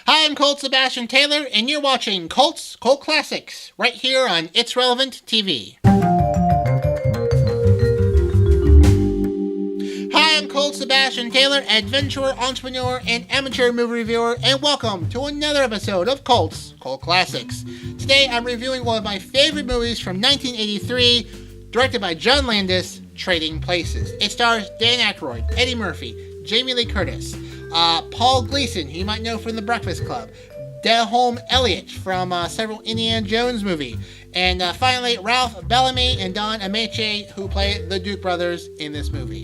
Hi, I'm Colt Sebastian Taylor, and you're watching Colt's Cult Classics, right here on It's Relevant TV. Hi, I'm Colt Sebastian Taylor, adventurer, entrepreneur, and amateur movie reviewer, and welcome to another episode of Colt's Cult Classics. Today, I'm reviewing one of my favorite movies from 1983, directed by John Landis, Trading Places. It stars Dan Aykroyd, Eddie Murphy, Jamie Lee Curtis, Paul Gleason, who you might know from The Breakfast Club, Denholm Elliot from several Indiana Jones movies, and finally Ralph Bellamy and Ameche, who play the Duke brothers in this movie.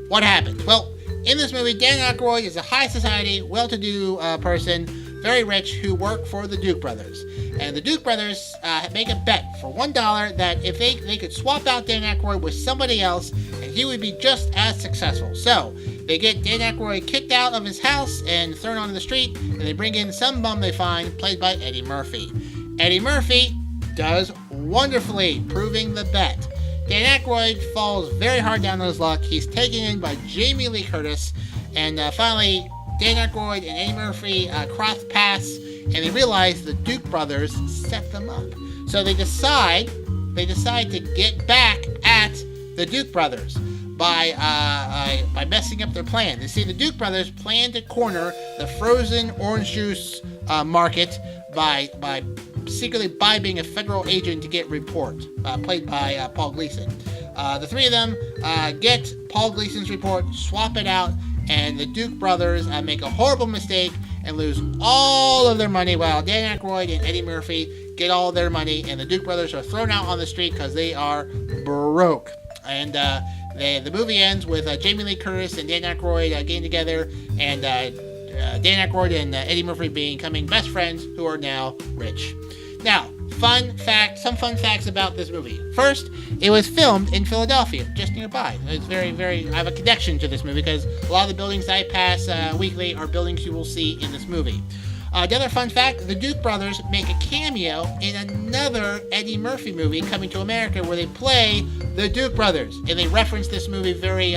What happened? Well, in this movie, Dan Aykroyd is a high society, well-to-do person, very rich, who work for the Duke brothers. And the Duke brothers make a bet for $1 that if they could swap out Dan Aykroyd with somebody else, and he would be just as successful. So they get Dan Aykroyd kicked out of his house and thrown onto the street, and they bring in some bum they find, played by Eddie Murphy. Eddie Murphy does wonderfully, proving the bet. Dan Aykroyd falls very hard down on his luck. He's taken in by Jamie Lee Curtis, and finally Dan Aykroyd and Eddie Murphy cross paths, and they realize the Duke brothers set them up. So they decide to get back at the Duke brothers by messing up their plan. You see, the Duke brothers plan to corner the frozen orange juice market by secretly bribing a federal agent to get report, played by Paul Gleason. The three of them get Paul Gleason's report, swap it out, and the Duke brothers make a horrible mistake and lose all of their money, while Dan Aykroyd and Eddie Murphy get all their money, and the Duke brothers are thrown out on the street because they are broke. And the movie ends with Jamie Lee Curtis and Dan Aykroyd getting together, and Dan Aykroyd and Eddie Murphy becoming best friends who are now rich. Now, some fun facts about this movie. First, it was filmed in Philadelphia, just nearby. It's very, I have a connection to this movie because a lot of the buildings I pass weekly are buildings you will see in this movie. The other fun fact, the Duke brothers make a cameo in another Eddie Murphy movie, Coming to America, where they play the Duke brothers. And they reference this movie very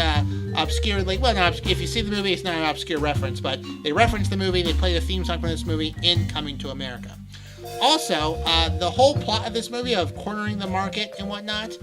obscurely. Well, if you see the movie, it's not an obscure reference, but they reference the movie, they play the theme song from this movie in Coming to America. Also, the whole plot of this movie of cornering the market and whatnot,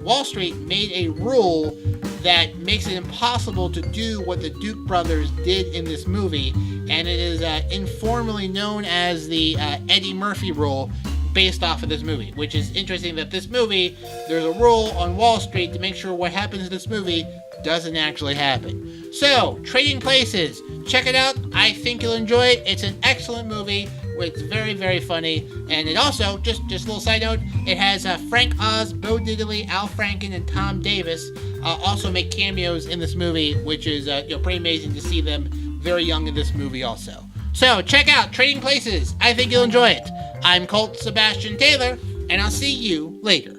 Wall Street made a rule that makes it impossible to do what the Duke brothers did in this movie, and it is informally known as the Eddie Murphy rule, based off of this movie, which is interesting that this movie, there's a rule on Wall Street to make sure what happens in this movie doesn't actually happen. So, Trading Places, check it out. I think you'll enjoy it. It's an excellent movie. It's very, very funny. And it also, just a little side note, it has Frank Oz, Bo Diddley, Al Franken, and Tom Davis also make cameos in this movie, which is pretty amazing to see them very young in this movie also. So, check out Trading Places. I think you'll enjoy it. I'm Colt Sebastian Taylor, and I'll see you later.